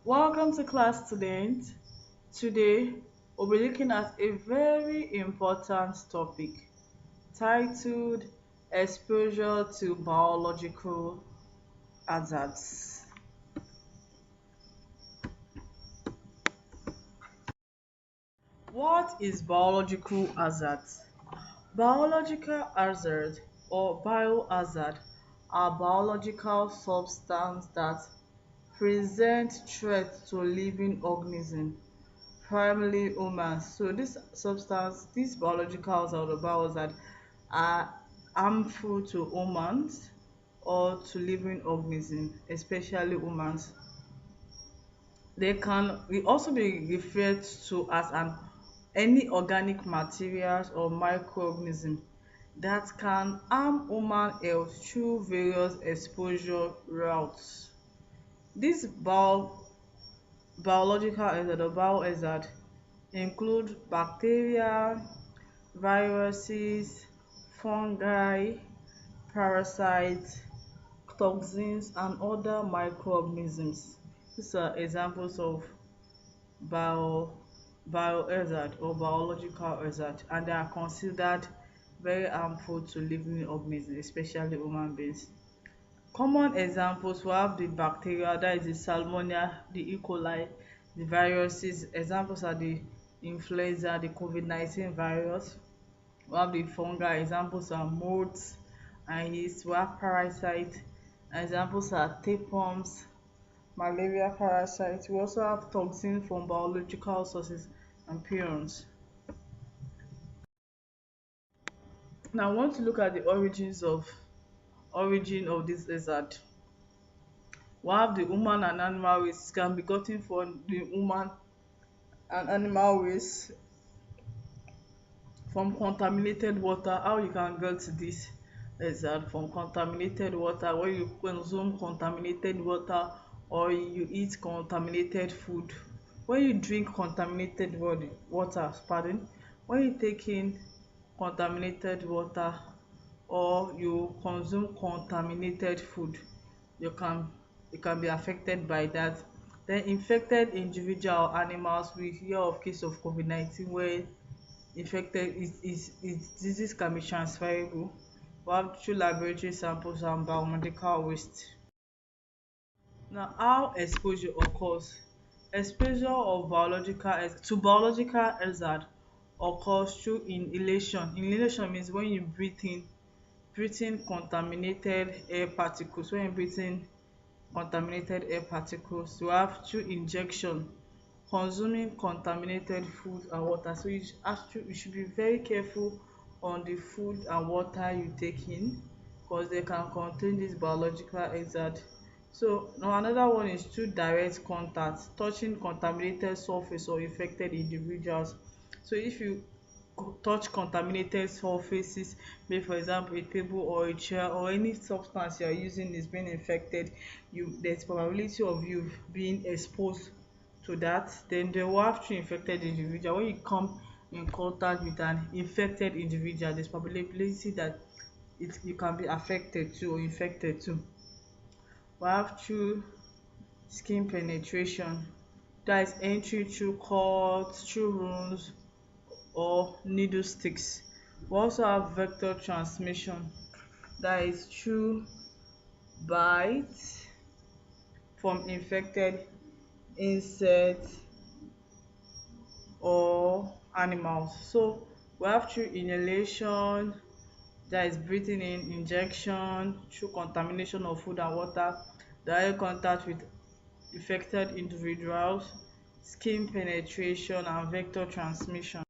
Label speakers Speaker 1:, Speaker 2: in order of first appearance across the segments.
Speaker 1: Welcome to class, students. Today, we'll be looking at a very important topic titled Exposure to Biological Hazards. What is biological hazard? Biological hazard or biohazard are biological substances that present threat to living organisms, primarily humans. So this substance, these biologicals or the biohazard are harmful to humans or to living organisms, especially humans. They can also be referred to as an any organic materials or microorganism that can harm human health through various exposure routes. These biological hazard or biohazard include bacteria, viruses, fungi, parasites, toxins, and other microorganisms. These are examples of bio biohazard or biological hazard, and they are considered very harmful to living organisms, especially human beings. Common examples, we have the bacteria, that is the salmonella, the E. coli, the viruses. Examples are the influenza, the COVID-19 virus. We have the fungi. Examples are molds and yeast. We have parasites. Examples are tapeworms, malaria parasites. We also have toxins from biological sources and prions. Now, I want to look at the origin of this hazard. We have the human and animal waste can be gotten from the human and animal waste from contaminated water. How you can get this hazard from contaminated water? When you consume contaminated water or you eat contaminated food, when you drink contaminated water, pardon, when you take in contaminated water or you consume contaminated food, you can you can be affected by that. Then infected individual or animals, we hear of case of COVID-19 where infected is disease can be transferable. We have through laboratory samples and biomedical waste. Now, how exposure occurs? Exposure of biological hazard occurs through inhalation. Inhalation means when you breathe in contaminated air particles. When you breathe in contaminated air particles, you have through injection, consuming contaminated food and water. So you should be very careful on the food and water you take in because they can contain this biological hazard. So now another one is through direct contact, touching contaminated surface or infected individuals. So if you touch contaminated surfaces, maybe for example a table or a chair or any substance you are using is being infected, there's probability of you being exposed to that. Then they will have to infected individual. When you come in contact with an infected individual, there's probability that you can be affected too or infected too. We have through skin penetration, that is entry through cuts, through wounds or needle sticks. We also have vector transmission, that is through bite from infected insects or animals. So we have through inhalation, that is breathing in, injection through contamination of food and water, direct contact with infected individuals, skin penetration and vector transmission.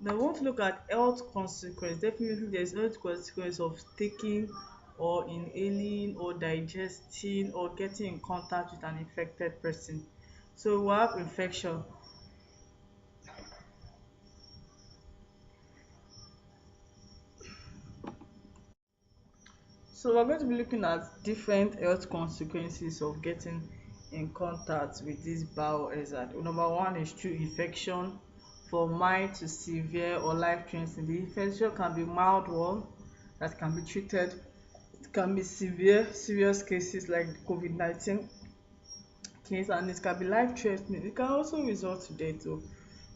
Speaker 1: Now we want to look at health consequence. Definitely there's health consequence of taking or inhaling or digesting or getting in contact with an infected person. So we have infection. So we're going to be looking at different health consequences of getting in contact with this biohazard. Number one is through infection, from mild to severe or life-threatening. The infection can be mild one that can be treated. It can be severe, serious cases like COVID-19 case and it can be life threatening. It can also result to death too.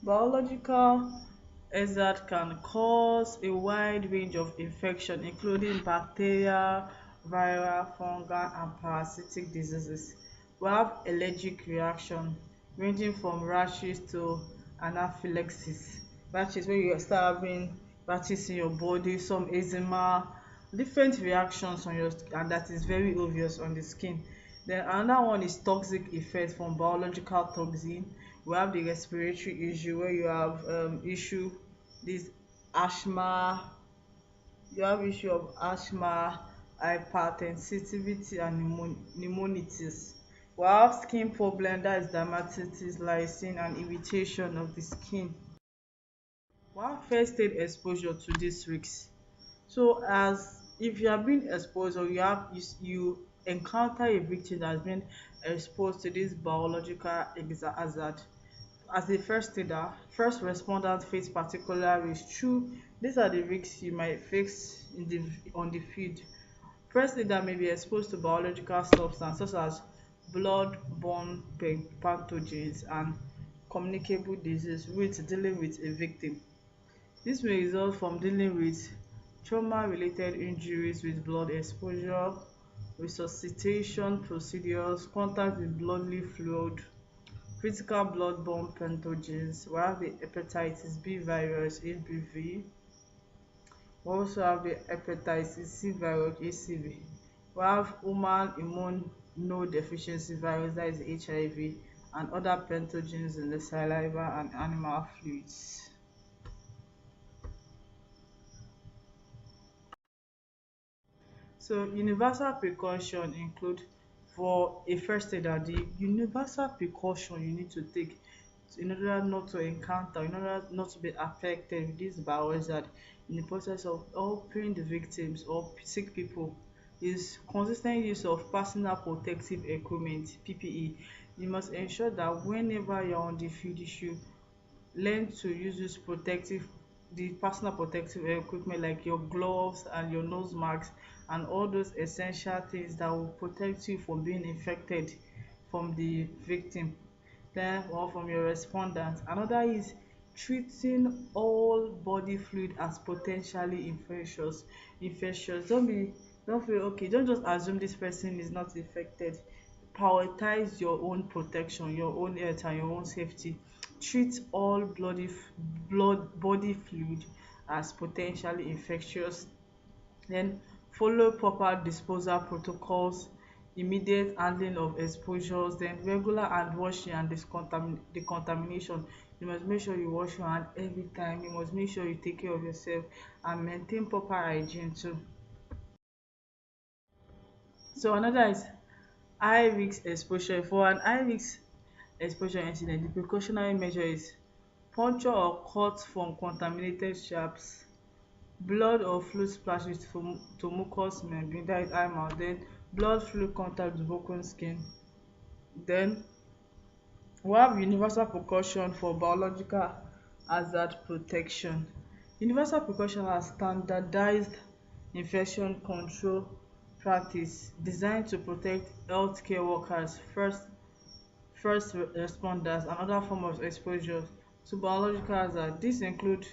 Speaker 1: Biological hazard can cause a wide range of infection including bacterial, viral, fungal and parasitic diseases. We have allergic reaction ranging from rashes to anaphylaxis. Rashes when you start having rashes in your body, some eczema, different reactions on your skin, and that is very obvious on the skin. Then another one is toxic effect from biological toxin. We have the respiratory issue where you have issue this asthma, you have issue of asthma, hypersensitivity and pneumonitis. We have skin problem, that is dermatitis, lysine and irritation of the skin. We have first aid exposure to these risks. So as if you have been exposed or you encounter a victim that has been exposed to this biological hazard, as a first aider, first responders face particular risks. True, these are the risks you might face in the on the field. First aider may be exposed to biological substances such as blood-borne pathogens and communicable disease with dealing with a victim. This may result from dealing with trauma-related injuries with blood exposure, resuscitation procedures, contact with bodily fluid, critical blood-borne pathogens. We have the hepatitis B virus (HBV). We also have the hepatitis C virus (HCV). We have human immunodeficiency virus, that is HIV, and other pathogens in the saliva and animal fluids. So universal precaution include, for a first aider, the universal precaution you need to take in order not to encounter, in order not to be affected with this biohazard in the process of helping the victims or sick people, is consistent use of personal protective equipment (PPE). You must ensure that whenever you're on the field you should learn to use this protective, the personal protective equipment like your gloves and your nose masks and all those essential things that will protect you from being infected from the victim, then or from your respondent. Another is treating all body fluid as potentially infectious. Don't feel okay, don't just assume this person is not infected. Prioritize your own protection, your own health and your own safety. Treat all blood body fluid as potentially infectious. Then follow proper disposal protocols, immediate handling of exposures, then regular hand washing and decontamination. You must make sure you wash your hand every time. You must make sure you take care of yourself and maintain proper hygiene too. So another is high risk exposure. For an high risk exposure incident, the precautionary measure is puncture or cut from contaminated sharps, blood or fluid splashes to mucous membrane, that is eye mouth, then blood fluid contact with broken skin. Then we have universal precaution for biological hazard protection. Universal precaution are standardized infection control practice designed to protect healthcare workers, first responders and other forms of exposure to biological hazard. Dis include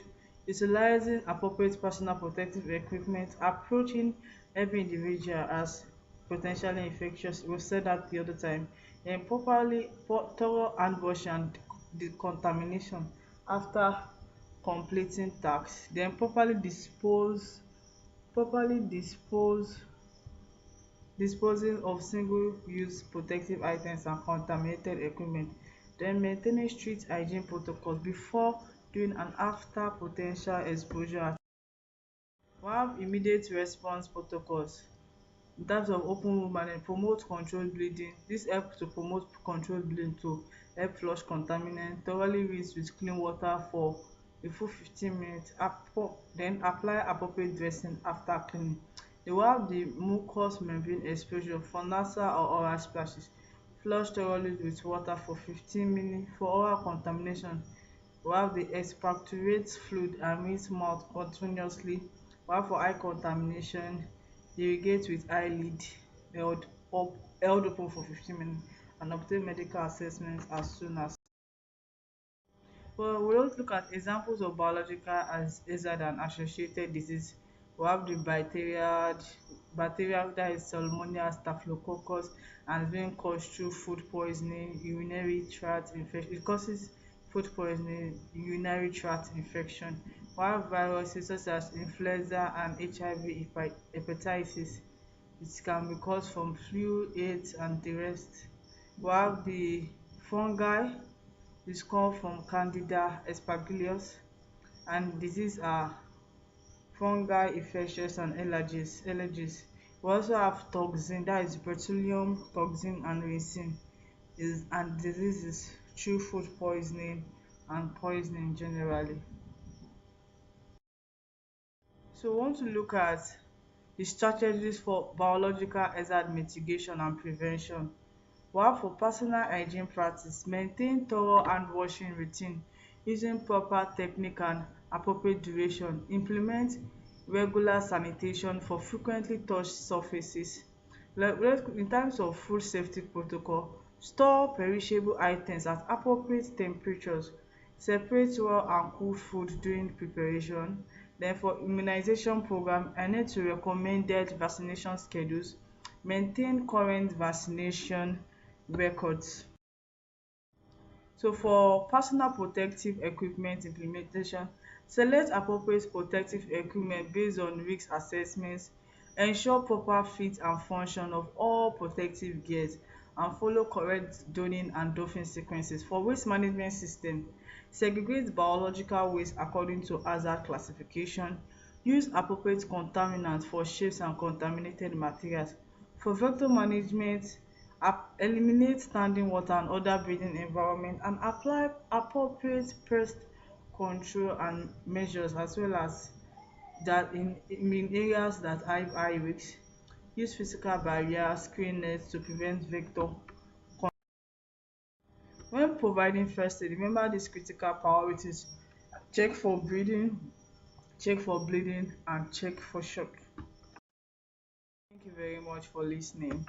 Speaker 1: utilizing appropriate personal protective equipment, approaching every individual as po infectious, we said that the other time, then properly thorough hand washing and decontamination after completing tasks, then properly disposing of single-use protective items and contaminated equipment, then maintaining strict hygiene protocols before, during and after po exposure. We have immediate response protocols in terms of open wound and promote controlled bleeding. This help to promote controlled bleeding to help flush contaminant, thoroughly rinse with clean water for a full 15 minutes, then apply appropriate dressing after cleaning. They will have the mucous membrane exposure for nasal or oral splashes. Flush thoroughly with water for 15 minutes. For oral contamination, we have the expectorate fluid and rinse mouth continuously. While for eye contamination, irrigate with eyelid held up held open for 15 minutes. and obtain medical assessments as soon as. Well, we'll look at examples of biological as hazard and associated disease. We have the bacteria that is Salmonella staphylococcus and it's being caused through food poisoning, urinary tract infection. It causes food poisoning, urinary tract infection. While viruses such as influenza and HIV hepatitis, it can be caused from flu, AIDS, and the rest. We have the fungi, which come from Candida aspergillus, and disease are fungi infections and allergies. We also have toxin, that is botulinum toxin and ricin, is and diseases through food poisoning and poisoning generally. So we want to look at the strategies for biological hazard mitigation and prevention. While for personal hygiene practice, maintain thorough hand washing routine using proper technique and appropriate duration. Implement regular sanitation for frequently touched surfaces. In terms of food safety protocol, store perishable items at appropriate temperatures. Separate raw and cool food during preparation. Then for immunization program, adhere to recommended vaccination schedules. Maintain current vaccination records. So for personal protective equipment implementation, select appropriate protective equipment based on risk assessments, ensure proper fit and function of all protective gears, and follow correct donning and doffing sequences. For waste management system, segregate biological waste according to hazard classification, use appropriate contaminants for shapes and contaminated materials. For vector management, eliminate standing water and other breathing environment and apply appropriate pest control and measures as well as that in areas that have high risk. Use physical barriers, screen nets to prevent vector. When providing first aid, remember these critical priorities: check for breathing, check for bleeding, and check for shock. Thank you very much for listening.